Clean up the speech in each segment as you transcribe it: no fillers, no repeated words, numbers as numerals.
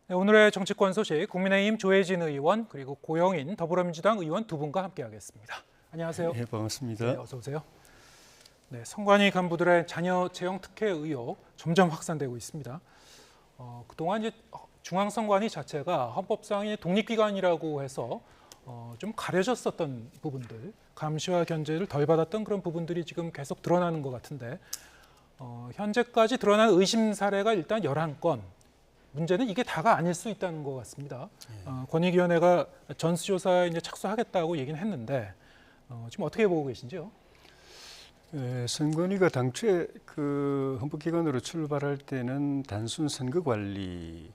네, 오늘의 정치권 소식 국민의힘 조혜진 의원 그리고 고영인 더불어민주당 의원 두 분과 함께하겠습니다. 안녕하세요. 네, 반갑습니다. 네, 어서 오세요. 네, 선관위 간부들의 자녀 채용 특혜 의혹 점점 확산되고 있습니다. 그동안 이제 중앙선관위 자체가 헌법상의 독립기관이라고 해서 좀 가려졌었던 부분들, 감시와 견제를 덜 받았던 그런 부분들이 지금 계속 드러나는 것 같은데 현재까지 드러난 의심 사례가 일단 11건. 문제는 이게 다가 아닐 수 있다는 것 같습니다. 권익위원회가 전수조사에 이제 착수하겠다고 얘기는 했는데 지금 어떻게 보고 계신지요? 선관위가 당초에 그 헌법기관으로 출발할 때는 단순 선거관리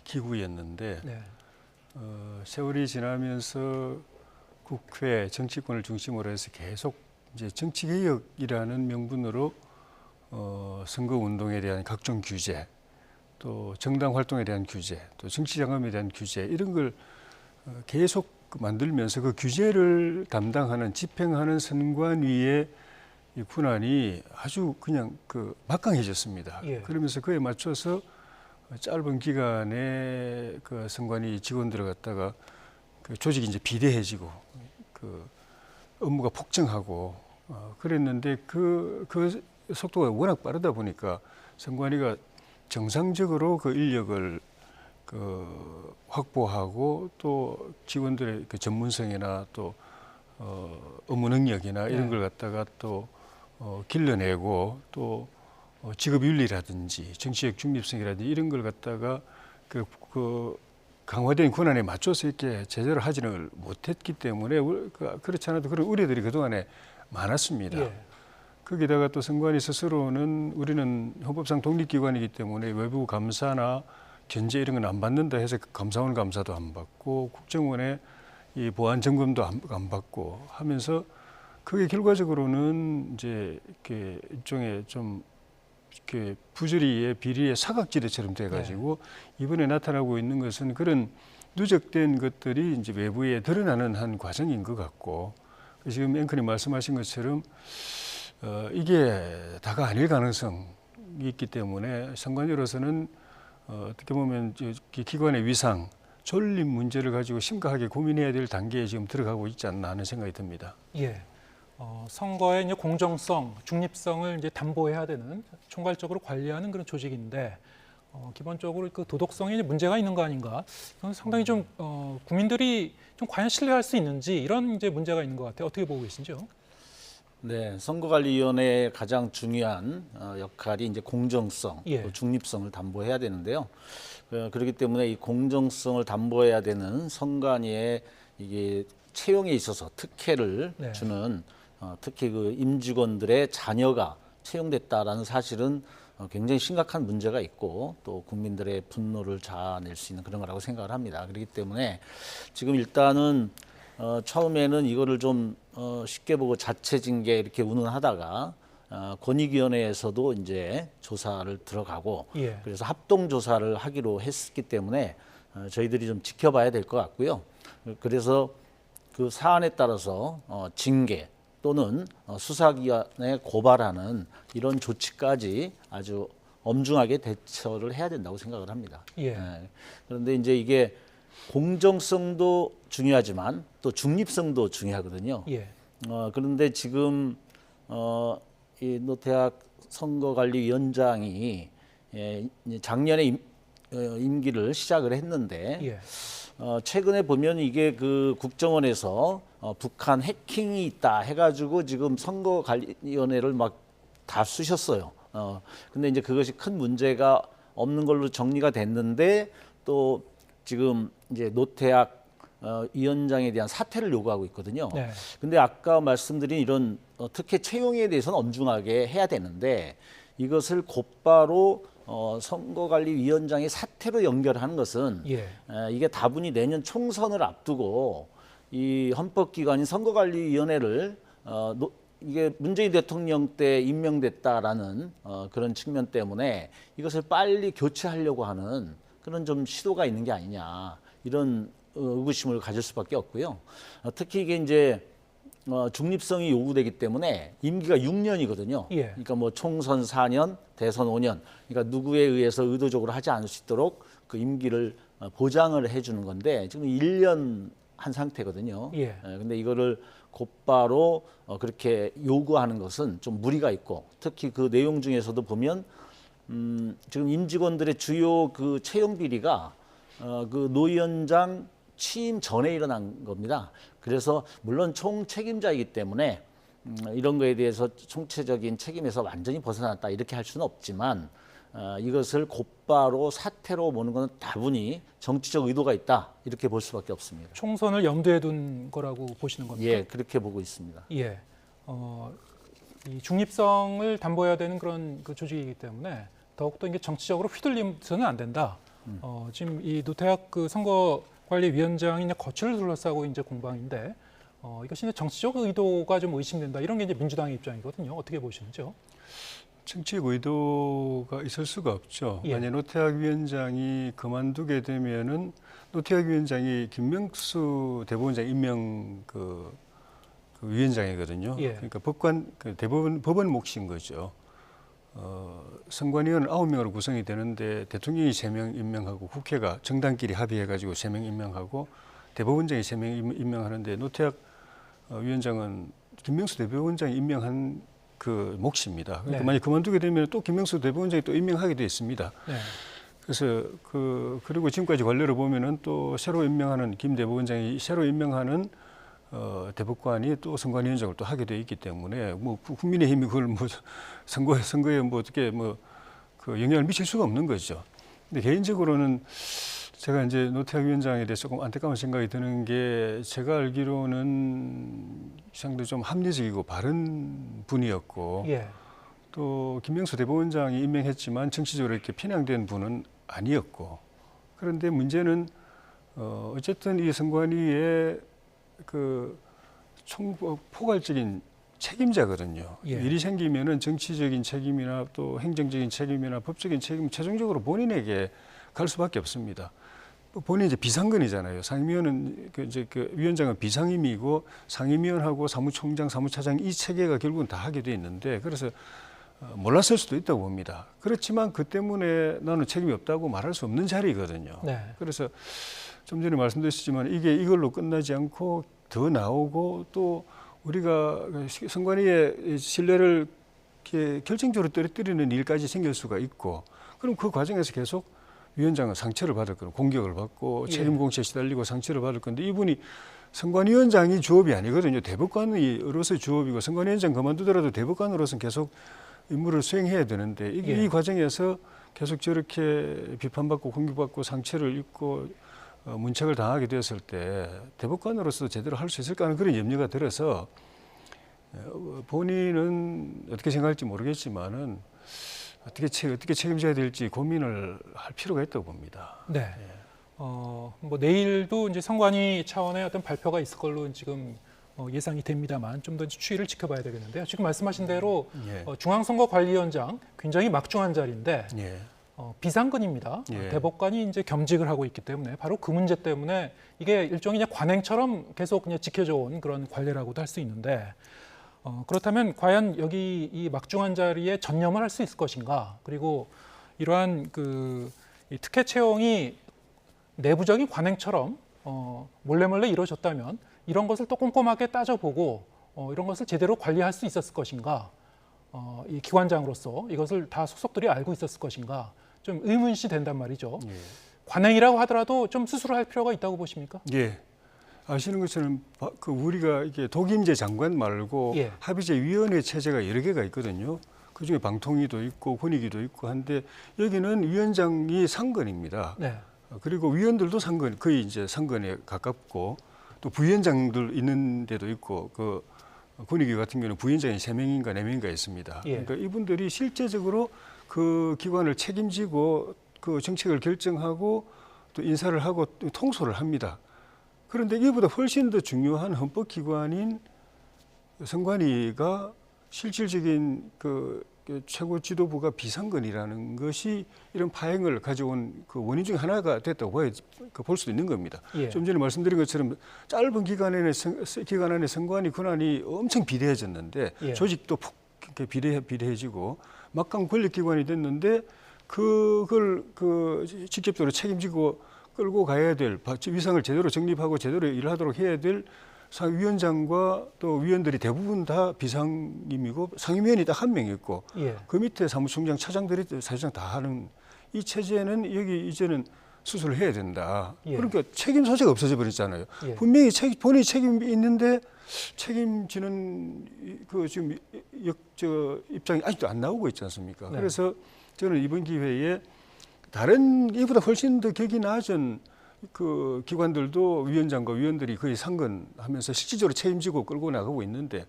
기구였는데 네. 세월이 지나면서 국회 정치권을 중심으로 해서 계속 이제 정치개혁이라는 명분으로 선거운동에 대한 각종 규제, 또 정당 활동에 대한 규제, 또 정치자금에 대한 규제 이런 걸 계속 만들면서 그 규제를 담당하는 집행하는 선관위의 이 군안이 아주 그냥 막강해졌습니다. 예. 그러면서 그에 맞춰서 짧은 기간에 그 선관위 직원들을 갖다가 그 조직이 이제 비대해지고 그 업무가 폭증하고 그랬는데 그 속도가 워낙 빠르다 보니까 선관위가 정상적으로 그 인력을 확보하고 또 직원들의 그 전문성이나 또 업무 능력이나 이런 걸 갖다가 또 길러내고 또 직업윤리라든지 정치적 중립성이라든지 이런 걸 갖다가 그 강화된 권한에 맞춰서 이렇게 제대로 하지는 못했기 때문에 그렇지 않아도 그런 우려들이 그동안에 많았습니다. 예. 거기다가 또 선관위 스스로는 우리는 헌법상 독립기관이기 때문에 외부 감사나 견제 이런 건 안 받는다 해서 감사원 감사도 안 받고 국정원의 이 보안 점검도 안 받고 하면서 그게 결과적으로는 이제 이렇게 일종의 좀 이렇게 부조리의 비리의 사각지대처럼 돼가지고 이번에 나타나고 있는 것은 그런 누적된 것들이 이제 외부에 드러나는 한 과정인 것 같고 지금 앵커님 말씀하신 것처럼 이게 다가 아닐 가능성이 있기 때문에 선관위로서는 어떻게 보면 기관의 위상, 존립 문제를 가지고 심각하게 고민해야 될 단계에 지금 들어가고 있지 않나 하는 생각이 듭니다. 예. 선거의 이제 공정성, 중립성을 이제 담보해야 되는 총괄적으로 관리하는 그런 조직인데 기본적으로 그 도덕성에 문제가 있는 거 아닌가? 이건 상당히 좀 국민들이 좀 과연 신뢰할 수 있는지 이런 이제 문제가 있는 것 같아요. 어떻게 보고 계신지요? 네, 선거관리위원회의 가장 중요한 역할이 이제 공정성, 예. 또 중립성을 담보해야 되는데요. 그렇기 때문에 이 공정성을 담보해야 되는 선관위의 이게 채용에 있어서 특혜를 주는 특히 그 임직원들의 자녀가 채용됐다라는 사실은 굉장히 심각한 문제가 있고 또 국민들의 분노를 자아낼 수 있는 그런 거라고 생각을 합니다. 그렇기 때문에 지금 일단은 처음에는 이거를 좀 쉽게 보고 자체 징계 이렇게 운운하다가 권익위원회에서도 이제 조사를 들어가고 그래서 합동 조사를 하기로 했기 때문에 저희들이 좀 지켜봐야 될 것 같고요. 그래서 그 사안에 따라서 징계 또는 수사기관에 고발하는 이런 조치까지 아주 엄중하게 대처를 해야 된다고 생각을 합니다. 예. 그런데 이제 이게 공정성도 중요하지만 또 중립성도 중요하거든요. 예. 그런데 지금 이 노태학 선거관리위원장이 작년에 임기를 시작을 했는데 최근에 보면 이게 그 국정원에서 북한 해킹이 있다 해가지고 지금 선거관리위원회를 막 다 쑤셨어요. 근데 이제 그것이 큰 문제가 없는 걸로 정리가 됐는데 또 지금 이제 노태학 위원장에 대한 사퇴를 요구하고 있거든요. 근데 아까 말씀드린 이런 특혜 채용에 대해서는 엄중하게 해야 되는데 이것을 곧바로 선거관리위원장의 사퇴로 연결하는 것은 이게 다분히 내년 총선을 앞두고 이 헌법기관인 선거관리위원회를 이게 문재인 대통령 때 임명됐다라는 그런 측면 때문에 이것을 빨리 교체하려고 하는 그런 좀 시도가 있는 게 아니냐 이런 의구심을 가질 수밖에 없고요. 특히 이게 이제 중립성이 요구되기 때문에 임기가 6년이거든요. 그러니까 뭐 총선 4년, 대선 5년. 그러니까 누구에 의해서 의도적으로 하지 않을 수 있도록 그 임기를 보장을 해주는 건데 지금 1년 한 상태거든요. 예. 근데 이거를 곧바로 그렇게 요구하는 것은 좀 무리가 있고 특히 그 내용 중에서도 보면 지금 임직원들의 주요 그 채용 비리가 그 노 위원장 취임 전에 일어난 겁니다. 그래서 물론 총 책임자이기 때문에 이런 거에 대해서 총체적인 책임에서 완전히 벗어났다 이렇게 할 수는 없지만 이것을 곧바로 사퇴로 보는 것은 다분히 정치적 의도가 있다 이렇게 볼 수밖에 없습니다. 총선을 염두에 둔 거라고 보시는 겁니까? 예, 그렇게 보고 있습니다. 예. 이 중립성을 담보해야 되는 그런 그 조직이기 때문에 더욱더 이게 정치적으로 휘둘리서는 안 된다. 지금 이 노태학 그 선거관리위원장이 이제 거취를 둘러싸고 이제 공방인데 이것이 이제 정치적 의도가 좀 의심된다. 이런 게 이제 민주당의 입장이거든요. 어떻게 보시는지요? 정치적 의도가 있을 수가 없죠. 예. 만약 노태학 위원장이 그만두게 되면은 노태학 위원장이 김명수 대법원장 임명 그 위원장이거든요. 예. 그러니까 법원 몫인 거죠. 선관위원은 9명으로 구성이 되는데 대통령이 3명 임명하고 국회가 정당끼리 합의해가지고 3명 임명하고 대법원장이 3명 임명하는데 노태학 위원장은 김명수 대법원장이 임명한 그 몫입니다. 그러니까 네. 만약 그만두게 되면 또 김명수 대법원장이 또 임명하게 돼 있습니다. 네. 그래서 그리고 지금까지 관례를 보면은 또 새로 임명하는 김 대법원장이 새로 임명하는 대법관이 또 선관위원장을 또 하게 돼 있기 때문에 뭐 국민의힘이 그걸 뭐 선거에 뭐 어떻게 뭐 그 영향을 미칠 수가 없는 거죠. 근데 개인적으로는 제가 이제 노태학 위원장에 대해서 조금 안타까운 생각이 드는 게 제가 알기로는 상당히 좀 합리적이고 바른 분이었고 예. 또 김명수 대법원장이 임명했지만 정치적으로 이렇게 편향된 분은 아니었고 그런데 문제는 어쨌든 이 선관위의 그 포괄적인 책임자거든요. 예. 일이 생기면은 정치적인 책임이나 또 행정적인 책임이나 법적인 책임 최종적으로 본인에게 갈 수밖에 없습니다. 본인이 이제 비상근이잖아요. 상임위원은 그 위원장은 비상임이고 상임위원하고 사무총장, 사무차장 이 체계가 결국은 다 하게 돼 있는데 그래서 몰랐을 수도 있다고 봅니다. 그렇지만 그 때문에 나는 책임이 없다고 말할 수 없는 자리거든요. 네. 그래서 좀 전에 말씀드렸지만 이게 이걸로 끝나지 않고 더 나오고 또 우리가 선관위의 신뢰를 이렇게 결정적으로 떨어뜨리는 일까지 생길 수가 있고 그럼 그 과정에서 계속 위원장은 상처를 받을 거고 공격을 받고 책임 공세에 시달리고 상처를 받을 건데 이분이 선관위원장이 주업이 아니거든요. 대법관으로서 주업이고 선관위원장 그만두더라도 대법관으로서는 계속 임무를 수행해야 되는데 이 과정에서 계속 저렇게 비판받고 공격받고 상처를 입고 문책을 당하게 되었을 때 대법관으로서 제대로 할 수 있을까 하는 그런 염려가 들어서 본인은 어떻게 생각할지 모르겠지만은 어떻게 책임져야 될지 고민을 할 필요가 있다고 봅니다. 네. 뭐 내일도 이제 선관위 차원의 어떤 발표가 있을 걸로 지금 예상이 됩니다만 좀 더 추이를 지켜봐야 되겠는데요. 지금 말씀하신 대로 중앙선거관리위원장 굉장히 막중한 자리인데 예. 비상근입니다. 예. 대법관이 이제 겸직을 하고 있기 때문에 바로 그 문제 때문에 이게 일종의 이제 관행처럼 계속 그냥 지켜져 온 그런 관례라고도 할 수 있는데 그렇다면 과연 여기 이 막중한 자리에 전념을 할 수 있을 것인가? 그리고 이러한 이 특혜 채용이 내부적인 관행처럼 몰래 이루어졌다면 이런 것을 또 꼼꼼하게 따져보고 이런 것을 제대로 관리할 수 있었을 것인가? 이 기관장으로서 이것을 다 속속들이 알고 있었을 것인가? 좀 의문시 된단 말이죠. 예. 관행이라고 하더라도 좀 스스로 할 필요가 있다고 보십니까? 예. 아시는 것처럼 우리가 이게 독임제 장관 말고 예. 합의제 위원회 체제가 여러 개가 있거든요. 그중에 방통위도 있고 권익위도 있고 한데 여기는 위원장이 상근입니다. 네. 그리고 위원들도 상근, 거의 이제 상근에 가깝고 또 부위원장들 있는 데도 있고 그 권익위 같은 경우는 부위원장이 3명인가 4명인가 있습니다. 예. 그러니까 이분들이 실제적으로 그 기관을 책임지고 그 정책을 결정하고 또 인사를 하고 또 통솔을 합니다. 그런데 이보다 훨씬 더 중요한 헌법기관인 선관위가 실질적인 그 최고 지도부가 비상근이라는 것이 이런 파행을 가져온 그 원인 중 하나가 됐다고 볼 수도 있는 겁니다. 예. 좀 전에 말씀드린 것처럼 짧은 기간 안에 선관위 권한이 엄청 비대해졌는데 예. 조직도 비대해지고 막강 권력기관이 됐는데 그걸 직접적으로 책임지고 끌고 가야 될 위상을 제대로 정립하고 제대로 일하도록 해야 될 위원장과 또 위원들이 대부분 다 비상임이고 상임위원이 딱 한 명 있고 예. 그 밑에 사무총장, 차장들이 사실상 다 하는 이 체제는 여기 이제는 수술을 해야 된다. 예. 그러니까 책임 소재가 없어져 버렸잖아요. 예. 분명히 본인이 책임이 있는데 책임지는 지금 입장이 아직도 안 나오고 있지 않습니까? 네. 그래서 저는 이번 기회에 다른 이보다 훨씬 더 격이 낮은 그 기관들도 위원장과 위원들이 거의 상근하면서 실질적으로 책임지고 끌고 나가고 있는데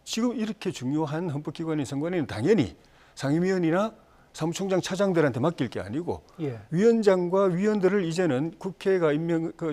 지금 이렇게 중요한 헌법기관인 선관위는 당연히 상임위원이나 사무총장, 차장들한테 맡길 게 아니고 예. 위원장과 위원들을 이제는 국회가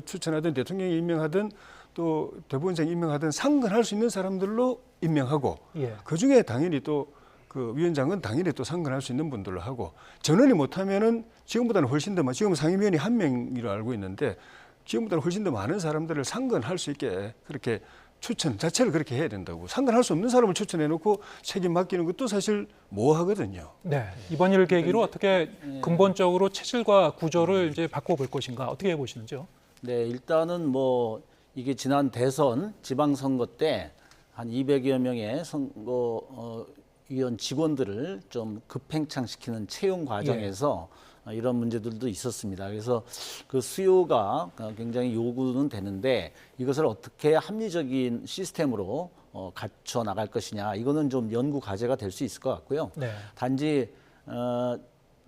추천하든 대통령이 임명하든 또 대법원장이 임명하든 상근할 수 있는 사람들로 임명하고 예. 그중에 당연히 또 그 위원장은 당연히 또 상근할 수 있는 분들로 하고 전원이 못하면은 지금보다는 훨씬 더 지금 상임위원이 한 명으로 알고 있는데 지금보다는 훨씬 더 많은 사람들을 상근할 수 있게 그렇게 추천 자체를 그렇게 해야 된다고. 상근할 수 없는 사람을 추천해놓고 책임 맡기는 것도 사실 모호하거든요. 네. 이번 일을 계기로 어떻게 근본적으로 체질과 구조를 이제 바꿔볼 것인가 어떻게 보시는지요? 네, 일단은 뭐 이게 지난 대선 지방선거 때 한 200여 명의 선거위원 직원들을 좀 급팽창시키는 채용 과정에서 이런 문제들도 있었습니다. 그래서 그 수요가 굉장히 요구는 되는데 이것을 어떻게 합리적인 시스템으로 갖춰 나갈 것이냐 이거는 좀 연구 과제가 될 수 있을 것 같고요. 네. 단지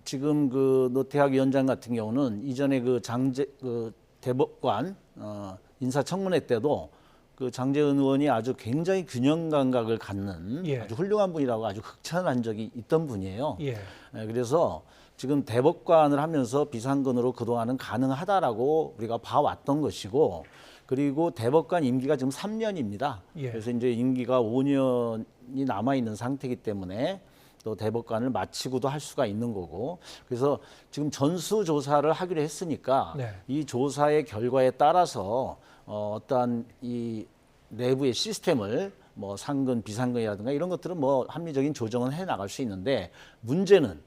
지금 그 노태학 위원장 같은 경우는 이전에 그 대법관 인사청문회 때도 그 장제은 의원이 아주 굉장히 균형 감각을 갖는 예. 아주 훌륭한 분이라고 아주 극찬한 적이 있던 분이에요. 예. 그래서 지금 대법관을 하면서 비상근으로 그동안은 가능하다라고 우리가 봐왔던 것이고 그리고 대법관 임기가 지금 3년입니다. 예. 그래서 이제 임기가 5년이 남아있는 상태이기 때문에 또 대법관을 마치고도 할 수가 있는 거고 그래서 지금 전수조사를 하기로 했으니까 네. 이 조사의 결과에 따라서 어떠한 이 내부의 시스템을 뭐 상근, 비상근이라든가 이런 것들은 뭐 합리적인 조정은 해 나갈 수 있는데 문제는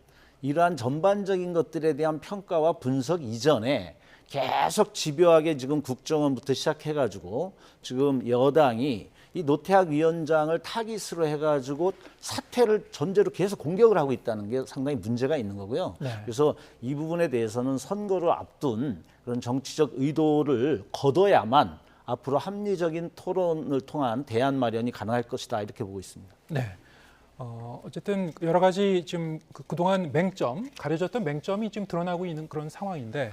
이러한 전반적인 것들에 대한 평가와 분석 이전에 계속 집요하게 지금 국정원부터 시작해가지고 지금 여당이 이 노태학 위원장을 타깃으로 해가지고 사퇴를 전제로 계속 공격을 하고 있다는 게 상당히 문제가 있는 거고요. 네. 그래서 이 부분에 대해서는 선거를 앞둔 그런 정치적 의도를 거둬야만 앞으로 합리적인 토론을 통한 대안 마련이 가능할 것이다 이렇게 보고 있습니다. 네. 어쨌든 여러 가지 지금 그동안 가려졌던 맹점이 지금 드러나고 있는 그런 상황인데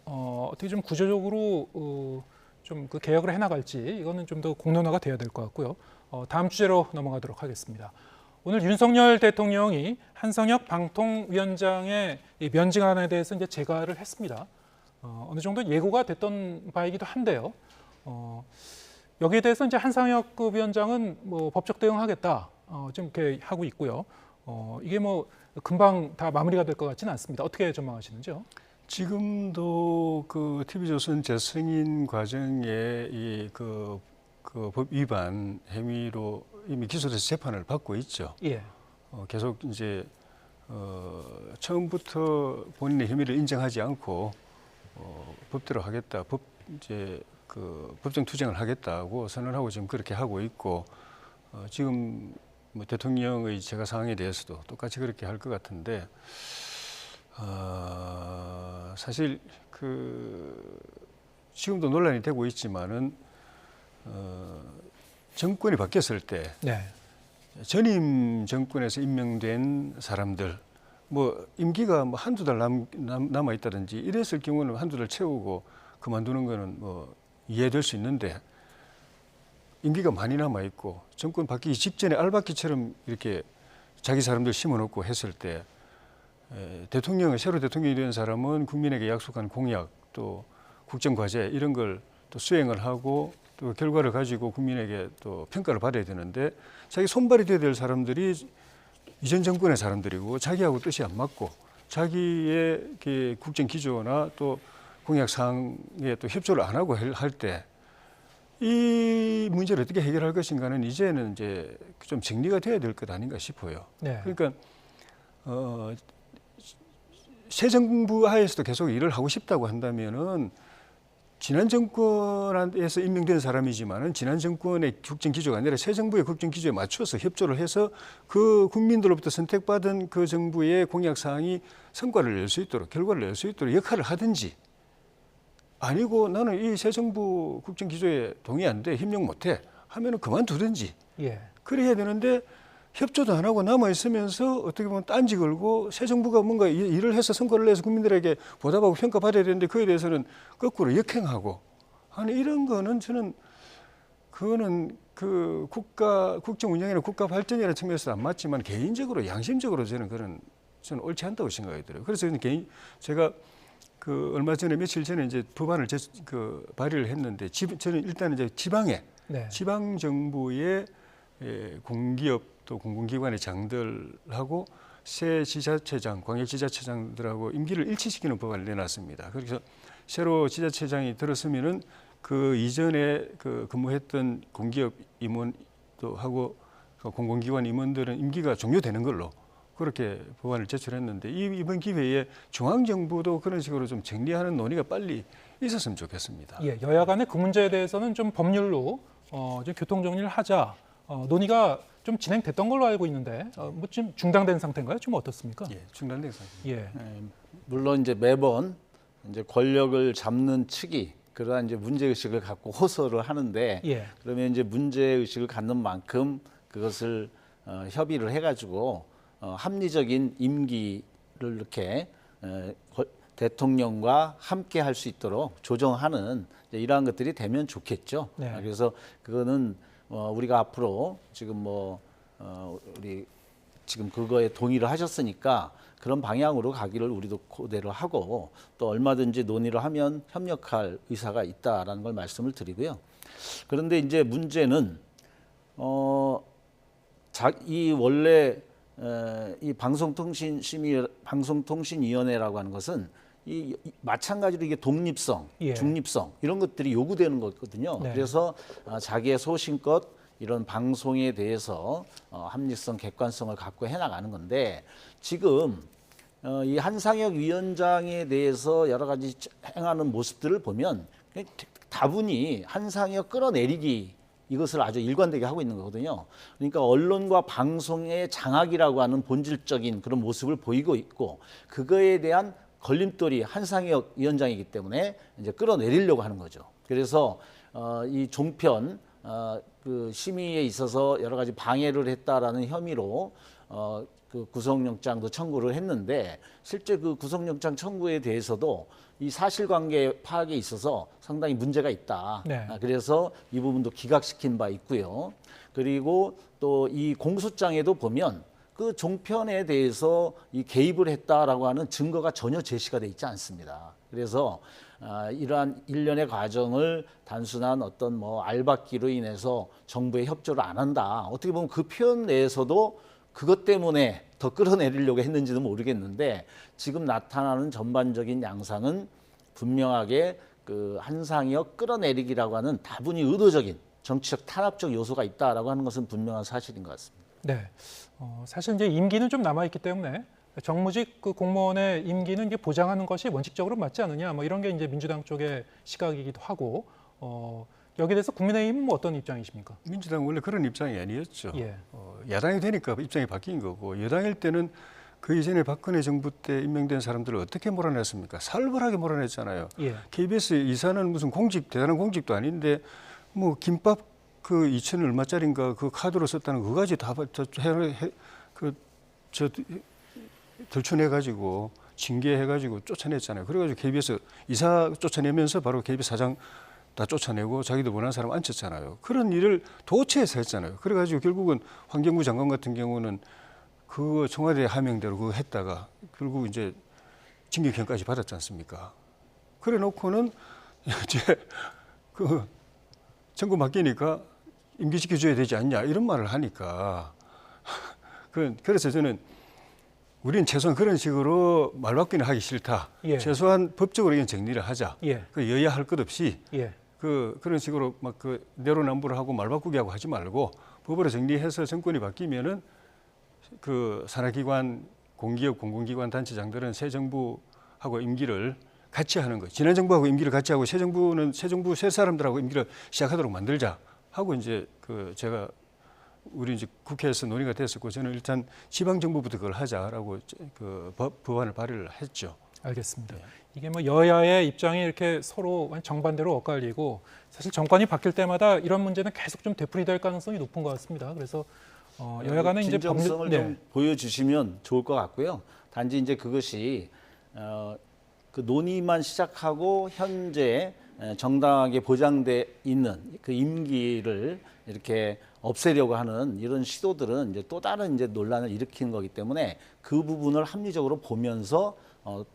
어떻게 좀 구조적으로 좀 그 개혁을 해나갈지 이거는 좀 더 공론화가 돼야 될 것 같고요. 다음 주제로 넘어가도록 하겠습니다. 오늘 윤석열 대통령이 한성혁 방통위원장의 이 면직안에 대해서 이제 재가를 했습니다. 어느 정도 예고가 됐던 바이기도 한데요. 여기에 대해서 이제 한성혁 위원장은 뭐 법적 대응하겠다 좀 이렇게 하고 있고요. 이게 뭐 금방 다 마무리가 될 것 같지는 않습니다. 어떻게 전망하시는지요? 지금도 그 TV조선 재승인 과정에 그 법 위반 혐의로 이미 기소돼서 재판을 받고 있죠. 예. 계속 이제 처음부터 본인의 혐의를 인정하지 않고 법대로 하겠다, 법정 투쟁을 하겠다고 선언하고 지금 그렇게 하고 있고 지금 뭐 대통령의 재가 상황에 대해서도 똑같이 그렇게 할 것 같은데. 사실 지금도 논란이 되고 있지만은 정권이 바뀌었을 때 네. 전임 정권에서 임명된 사람들 뭐 임기가 뭐 한두 달 남아 있다든지 이랬을 경우는 한두 달 채우고 그만두는 거는 뭐 이해될 수 있는데 임기가 많이 남아 있고 정권 바뀌기 직전에 알바끼처럼 이렇게 자기 사람들 심어놓고 했을 때 새로 대통령이 된 사람은 국민에게 약속한 공약 또 국정과제 이런 걸 또 수행을 하고 또 결과를 가지고 국민에게 또 평가를 받아야 되는데 자기 손발이 돼야 될 사람들이 이전 정권의 사람들이고 자기하고 뜻이 안 맞고 자기의 국정 기조나 또 공약 사항에 또 협조를 안 하고 할 때 이 문제를 어떻게 해결할 것인가는 이제는 이제 좀 정리가 돼야 될 것 아닌가 싶어요. 네. 그러니까 새 정부 하에서도 계속 일을 하고 싶다고 한다면은 지난 정권에서 임명된 사람이지만은 지난 정권의 국정 기조가 아니라 새 정부의 국정 기조에 맞춰서 협조를 해서 그 국민들로부터 선택받은 그 정부의 공약 사항이 성과를 낼 수 있도록 결과를 낼 수 있도록 역할을 하든지 아니고 나는 이 새 정부 국정 기조에 동의 안 돼, 협력 못 해 하면은 그만두든지 예. 그래야 되는데 협조도 안 하고 남아 있으면서 어떻게 보면 딴지 걸고 새 정부가 뭔가 일을 해서 성과를 내서 국민들에게 보답하고 평가받아야 되는데 그에 대해서는 거꾸로 역행하고 하는 이런 거는 저는 그거는 그 국정 운영이나 국가 발전이라는 측면에서 안 맞지만 개인적으로 양심적으로 저는 옳지 않다고 생각이 들어요. 그래서 제가 그 얼마 전에 며칠 전에 이제 법안을 발의를 했는데 저는 일단 이제 지방 정부의 공기업 또 공공기관의 장들하고 새 지자체장, 광역지자체장들하고 임기를 일치시키는 법안을 내놨습니다. 그래서 새로 지자체장이 들었으면은 그 이전에 근무했던 공기업 임원도 하고 공공기관 임원들은 임기가 종료되는 걸로 그렇게 법안을 제출했는데 이번 기회에 중앙정부도 그런 식으로 좀 정리하는 논의가 빨리 있었으면 좋겠습니다. 예, 여야 간에 그 문제에 대해서는 좀 법률로 좀 교통 정리를 하자. 논의가 좀 진행됐던 걸로 알고 있는데 뭐 지금 중단된 상태인가요? 좀 어떻습니까? 예, 중단된 상태. 예. 물론 이제 매번 이제 권력을 잡는 측이 그러한 이제 문제 의식을 갖고 호소를 하는데 예. 그러면 이제 문제 의식을 갖는 만큼 그것을 협의를 해가지고 합리적인 임기를 이렇게 대통령과 함께 할 수 있도록 조정하는 이러한 것들이 되면 좋겠죠. 네. 그래서 그거는 우리가 앞으로 지금 우리 지금 그거에 동의를 하셨으니까 그런 방향으로 가기를 우리도 고대로 하고 또 얼마든지 논의를 하면 협력할 의사가 있다라는 걸 말씀을 드리고요. 그런데 이제 문제는 이 원래 이 방송통신위원회라고 하는 것은 마찬가지로 이게 독립성, 예. 중립성 이런 것들이 요구되는 거거든요. 네. 그래서 자기의 소신껏 이런 방송에 대해서 합리성, 객관성을 갖고 해나가는 건데 지금 이 한상혁 위원장에 대해서 여러 가지 행하는 모습들을 보면 다분히 한상혁 끌어내리기 이것을 아주 일관되게 하고 있는 거거든요. 그러니까 언론과 방송의 장악이라고 하는 본질적인 그런 모습을 보이고 있고 그거에 대한 걸림돌이 한상혁 위원장이기 때문에 이제 끌어내리려고 하는 거죠. 그래서 이 종편 그 심의에 있어서 여러 가지 방해를 했다라는 혐의로 그 구속영장도 청구를 했는데 실제 그 구속영장 청구에 대해서도 이 사실관계 파악에 있어서 상당히 문제가 있다. 네. 그래서 이 부분도 기각시킨 바 있고요. 그리고 또 이 공소장에도 보면 그 종편에 대해서 이 개입을 했다라고 하는 증거가 전혀 제시가 돼 있지 않습니다. 그래서 이러한 일련의 과정을 단순한 어떤 뭐 알박기로 인해서 정부에 협조를 안 한다. 어떻게 보면 그 표현 내에서도 그것 때문에 더 끌어내리려고 했는지도 모르겠는데 지금 나타나는 전반적인 양상은 분명하게 그 한상혁 끌어내리기라고 하는 다분히 의도적인 정치적 탄압적 요소가 있다라고 하는 것은 분명한 사실인 것 같습니다. 네. 사실 이제 임기는 좀 남아 있기 때문에 정무직 그 공무원의 임기는 이게 보장하는 것이 원칙적으로 맞지 않느냐, 뭐 이런 게 이제 민주당 쪽의 시각이기도 하고 여기에 대해서 국민의힘은 어떤 입장이십니까? 민주당 원래 그런 입장이 아니었죠. 예. 야당이 되니까 입장이 바뀐 거고 여당일 때는 그 이전에 박근혜 정부 때 임명된 사람들을 어떻게 몰아냈습니까? 살벌하게 몰아냈잖아요. 예. KBS 이사는 무슨 대단한 공직도 아닌데 뭐 김밥 그 2천 얼마짜리인가 그 카드로 썼다는 그거까지 다 들춰내가지고 징계해가지고 쫓아냈잖아요. 그래가지고 KBS 이사 쫓아내면서 바로 KBS 사장 다 쫓아내고 자기도 원하는 사람 앉혔잖아요. 그런 일을 도처에서 했잖아요. 그래가지고 결국은 환경부 장관 같은 경우는 그거 청와대 하명대로 그거 했다가 결국 이제 징계형까지 받았지 않습니까? 그래 놓고는 이제 그 정부 바뀌니까 임기시켜줘야 되지 않냐 이런 말을 하니까 그래서 저는 우리는 최소한 그런 식으로 말바뀌는 하기 싫다. 예. 최소한 법적으로 이건 정리를 하자. 예. 그 여야 할 것 없이 예. 그런 식으로 막 그 내로남불을 하고 말바꾸기 하고 하지 말고 법으로 정리해서 정권이 바뀌면은 그 산하기관 공기업, 공공기관, 단체장들은 새 정부하고 임기를 같이 하는 거예요. 지난 정부하고 임기를 같이 하고 새 정부 새 사람들하고 임기를 시작하도록 만들자 하고 이제 제가 우리 이제 국회에서 논의가 됐었고 저는 일단 지방 정부부터 그걸 하자라고 법안을 발의를 했죠. 알겠습니다. 이게 뭐 여야의 입장이 이렇게 서로 정반대로 엇갈리고 사실 정권이 바뀔 때마다 이런 문제는 계속 좀 되풀이될 가능성이 높은 것 같습니다. 그래서 여야 간에 이제 진정성을 네. 좀 보여주시면 좋을 것 같고요. 단지 이제 그것이 그 논의만 시작하고 현재 정당하게 보장돼 있는 그 임기를 이렇게 없애려고 하는 이런 시도들은 이제 또 다른 이제 논란을 일으키는 거기 때문에 그 부분을 합리적으로 보면서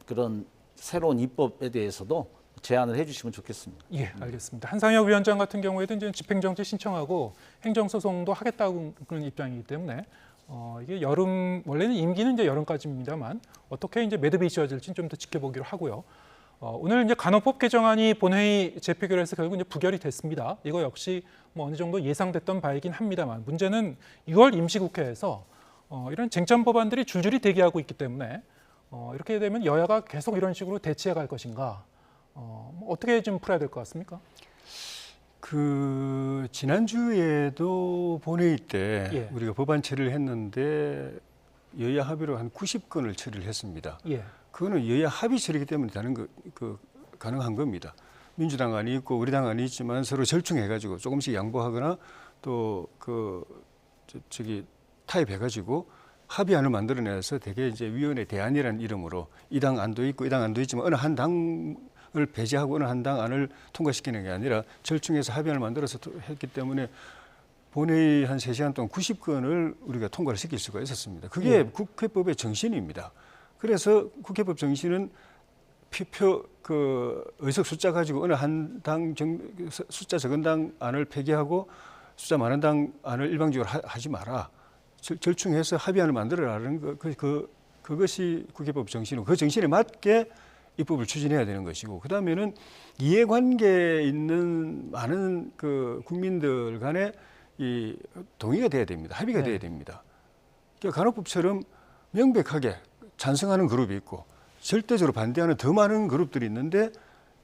그런 새로운 입법에 대해서도 제안을 해주시면 좋겠습니다. 예, 알겠습니다. 한상혁 위원장 같은 경우에도 이제 집행정지 신청하고 행정소송도 하겠다고 그런 입장이기 때문에 이게 원래는 임기는 이제 여름까지입니다만 어떻게 이제 매듭이 지어질지 좀 더 지켜보기로 하고요. 오늘 이제 간호법 개정안이 본회의 재표결에서 결국 이제 부결이 됐습니다. 이거 역시 뭐 어느 정도 예상됐던 바이긴 합니다만 문제는 6월 임시국회에서 이런 쟁점 법안들이 줄줄이 대기하고 있기 때문에 이렇게 되면 여야가 계속 이런 식으로 대치해 갈 것인가 어떻게 좀 풀어야 될 것 같습니까? 지난주에도 본회의 때 예. 우리가 법안 처리를 했는데 여야 합의로 한 90건을 처리를 했습니다. 예. 그거는 여야 합의 처리이기 때문에 가능한 겁니다. 민주당 안이 있고 우리 당 안이 있지만 서로 절충해가지고 조금씩 양보하거나 또 타협해가지고 합의안을 만들어내서 대개 이제 위원회 대안이라는 이름으로 이 당 안도 있고 이 당 안도 있지만 어느 한 당을 배제하고 어느 한 당 안을 통과시키는 게 아니라 절충해서 합의안을 만들어서 했기 때문에 본회의 한 3시간 동안 90건을 우리가 통과를 시킬 수가 있었습니다. 그게 국회법의 정신입니다. 그래서 국회법 정신은 의석 숫자 가지고 어느 한 당 숫자 적은 당 안을 폐기하고 숫자 많은 당 안을 일방적으로 하지 마라. 절충해서 합의안을 만들어라는 그것이 국회법 정신이고 그 정신에 맞게 입법을 추진해야 되는 것이고 그다음에는 이해관계에 있는 많은 국민들 간에 이 동의가 돼야 됩니다. 합의가 돼야 됩니다. 그러니까 간호법처럼 명백하게 찬성하는 그룹이 있고 절대적으로 반대하는 더 많은 그룹들이 있는데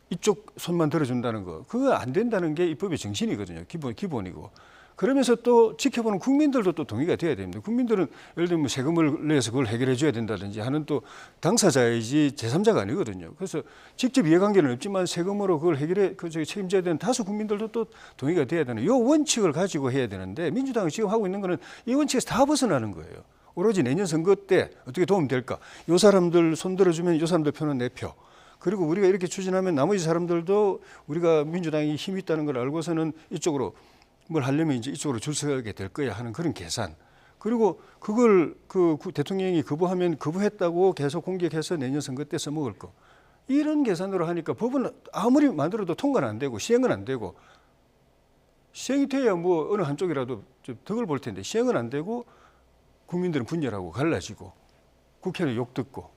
이쪽 손만 들어준다는 거 그거 안 된다는 게 입법의 정신이거든요. 기본이고 그러면서 또 지켜보는 국민들도 또 동의가 돼야 됩니다. 국민들은 예를 들면 세금을 내서 그걸 해결해 줘야 된다든지 하는 또 당사자이지 제3자가 아니거든요. 그래서 직접 이해관계는 없지만 세금으로 그걸 책임져야 되는 다수 국민들도 또 동의가 돼야 되는 이 원칙을 가지고 해야 되는데 민주당이 지금 하고 있는 거는 이 원칙에서 다 벗어나는 거예요. 오로지 내년 선거 때 어떻게 도움 될까? 이 사람들 손 들어주면 이 사람들 표는 내 표. 그리고 우리가 이렇게 추진하면 나머지 사람들도 우리가 민주당이 힘이 있다는 걸 알고서는 이쪽으로 뭘 하려면 이제 이쪽으로 줄 서게 될 거야 하는 그런 계산. 그리고 그걸 대통령이 거부하면 거부했다고 계속 공격해서 내년 선거 때 써먹을 거. 이런 계산으로 하니까 법은 아무리 만들어도 통과는 안 되고 시행은 안 되고 시행이 돼야 뭐 어느 한쪽이라도 좀 덕을 볼 텐데 시행은 안 되고 국민들은 분열하고 갈라지고 국회는 욕 듣고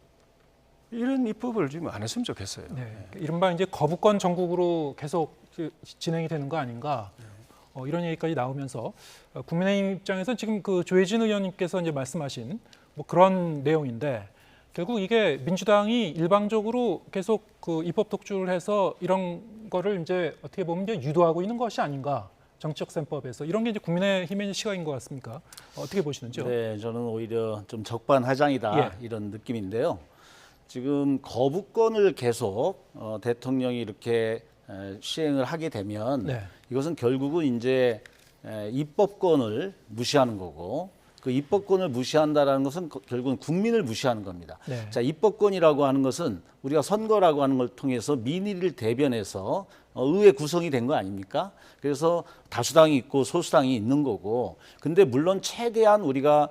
이런 입법을 지금 안 했으면 좋겠어요. 네, 이른바 이제 거부권 전국으로 계속 진행이 되는 거 아닌가 이런 얘기까지 나오면서 국민의힘 입장에서는 지금 조혜진 의원님께서 이제 말씀하신 뭐 그런 내용인데 결국 이게 민주당이 일방적으로 계속 입법 독주를 해서 이런 거를 이제 어떻게 보면 이제 유도하고 있는 것이 아닌가. 정치적 셈법에서 이런 게 이제 국민의힘의 시각인 것 같습니까? 어떻게 보시는지요? 네, 저는 오히려 좀 적반하장이다 이런 느낌인데요. 지금 거부권을 계속 대통령이 이렇게 시행을 하게 되면 이것은 결국은 이제 입법권을 무시하는 거고 그 입법권을 무시한다라는 것은 결국은 국민을 무시하는 겁니다. 자, 입법권이라고 하는 것은 우리가 선거라고 하는 걸 통해서 민의를 대변해서 의회 구성이 된 거 아닙니까? 그래서 다수당이 있고 소수당이 있는 거고 근데 물론 최대한 우리가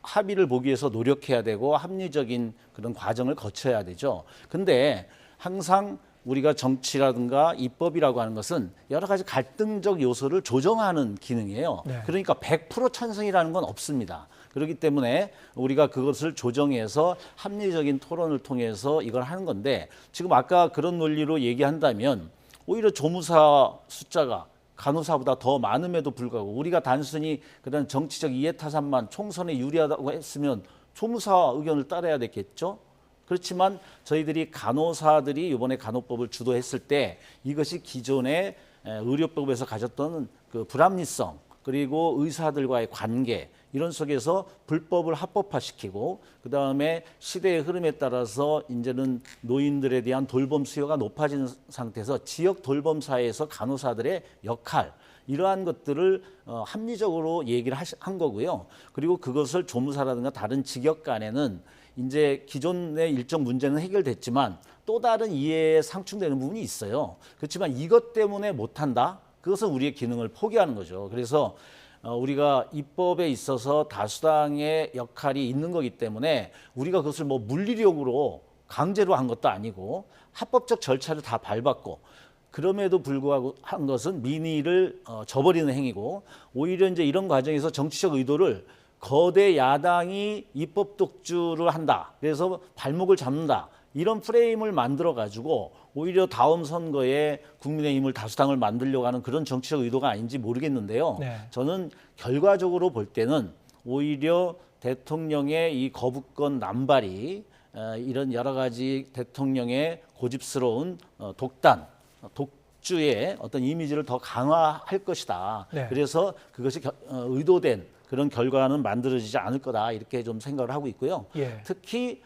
합의를 보기 위해서 노력해야 되고 합리적인 그런 과정을 거쳐야 되죠. 근데 항상 우리가 정치라든가 입법이라고 하는 것은 여러 가지 갈등적 요소를 조정하는 기능이에요. 그러니까 100% 찬성이라는 건 없습니다. 그렇기 때문에 우리가 그것을 조정해서 합리적인 토론을 통해서 이걸 하는 건데 지금 아까 그런 논리로 얘기한다면 오히려 조무사 숫자가 간호사보다 더 많음에도 불구하고 우리가 단순히 그런 정치적 이해타산만 총선에 유리하다고 했으면 조무사 의견을 따라야 되겠죠. 그렇지만 저희들이 간호사들이 이번에 간호법을 주도했을 때 이것이 기존의 의료법에서 가졌던 그 불합리성 그리고 의사들과의 관계 이런 속에서 불법을 합법화시키고 그다음에 시대의 흐름에 따라서 이제는 노인들에 대한 돌봄 수요가 높아지는 상태에서 지역 돌봄사에서 간호사들의 역할 이러한 것들을 합리적으로 얘기를 한 거고요. 그리고 그것을 조무사라든가 다른 직역 간에는 이제 기존의 일정 문제는 해결됐지만 또 다른 이해에 상충되는 부분이 있어요. 그렇지만 이것 때문에 못한다? 그것은 우리의 기능을 포기하는 거죠. 그래서 우리가 입법에 있어서 다수당의 역할이 있는 거기 때문에 우리가 그것을 뭐 물리력으로 강제로 한 것도 아니고 합법적 절차를 다 밟았고 그럼에도 불구하고 한 것은 민의를 저버리는 행위고 오히려 이제 이런 과정에서 정치적 의도를 거대 야당이 입법 독주를 한다. 그래서 발목을 잡는다. 이런 프레임을 만들어 가지고 오히려 다음 선거에 국민의힘을 다수당을 만들려고 하는 그런 정치적 의도가 아닌지 모르겠는데요. 네. 저는 결과적으로 볼 때는 오히려 대통령의 이 거부권 남발이 이런 여러 가지 대통령의 고집스러운 독주의 어떤 이미지를 더 강화할 것이다. 네. 그래서 그것이 의도된 그런 결과는 만들어지지 않을 거다 이렇게 좀 생각을 하고 있고요. 예. 특히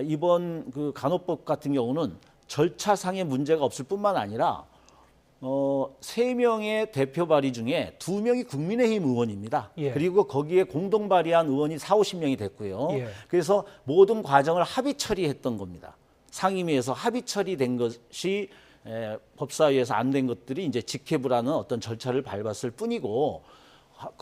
이번 그 간호법 같은 경우는 절차상의 문제가 없을 뿐만 아니라 3명의 대표 발의 중에 2명이 국민의힘 의원입니다. 예. 그리고 거기에 공동 발의한 의원이 40~50명이 됐고요. 예. 그래서 모든 과정을 합의 처리했던 겁니다. 상임위에서 합의 처리된 것이 법사위에서 안 된 것들이 이제 직회부라는 어떤 절차를 밟았을 뿐이고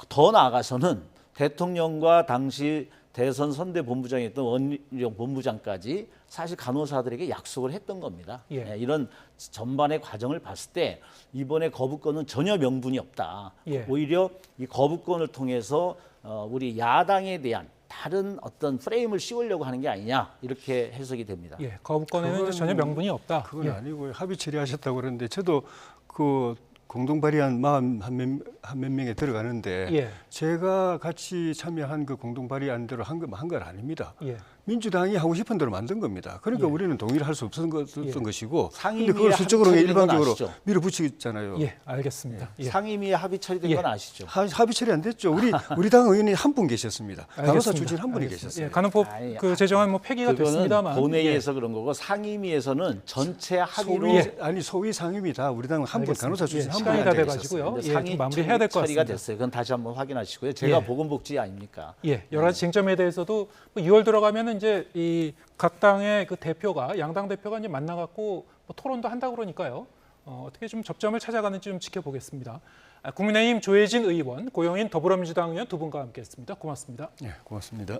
더 나아가서는 대통령과 당시 대선 선대본부장이었던 원희룡 본부장까지 사실 간호사들에게 약속을 했던 겁니다. 예. 이런 전반의 과정을 봤을 때 이번에 거부권은 전혀 명분이 없다. 예. 오히려 이 거부권을 통해서 우리 야당에 대한 다른 어떤 프레임을 씌우려고 하는 게 아니냐 이렇게 해석이 됩니다. 예, 거부권에는 그건- 전혀 명분이 없다. 그건 예. 아니고요. 합의 처리하셨다고 그러는데 저도 그 공동 발의한 한 몇 명에 들어가는데 예. 제가 같이 참여한 그 공동 발의안대로 한 건 아닙니다. 예. 민주당이 하고 싶은 대로 만든 겁니다. 그러니까 예. 우리는 동의를 할 수 없었던 예. 것이고, 상임위에 근데 그걸 수적으로 합의 처리된 건 일방적으로 아시죠? 밀어붙이잖아요. 예, 알겠습니다. 예. 상임위에 합의 처리된 예. 건 아시죠? 합의 처리 안 됐죠. 우리 당 의원이 한 분 계셨습니다. 간호사 알겠습니다. 출신 한 분이 알겠습니다. 계셨어요. 예, 간호법 아니, 그 제정안 뭐 폐기가 그거는 됐습니다만 본회의에서 그런 거고 상임위에서는 전체 합의로 소위 상임이 다 우리 당 한 분 알겠습니다. 간호사 출신 예, 한 시간이 분이 다 앉아 돼가지고요. 있었어요. 근데 예, 상임 좀 마무리해야 될 것 처리가 같습니다. 됐어요. 그건 다시 한번 확인하시고요. 제가 예. 보건복지 아닙니까? 예, 여러 가지 쟁점에 대해서도 6월 들어가면은 이제 이 각 당의 그 대표가 양당 대표가 이제 만나갖고 뭐 토론도 한다 그러니까요. 어떻게 좀 접점을 찾아가는지 좀 지켜보겠습니다. 국민의힘 조혜진 의원, 고영인 더불어민주당 의원 두 분과 함께했습니다. 고맙습니다. 예, 고맙습니다.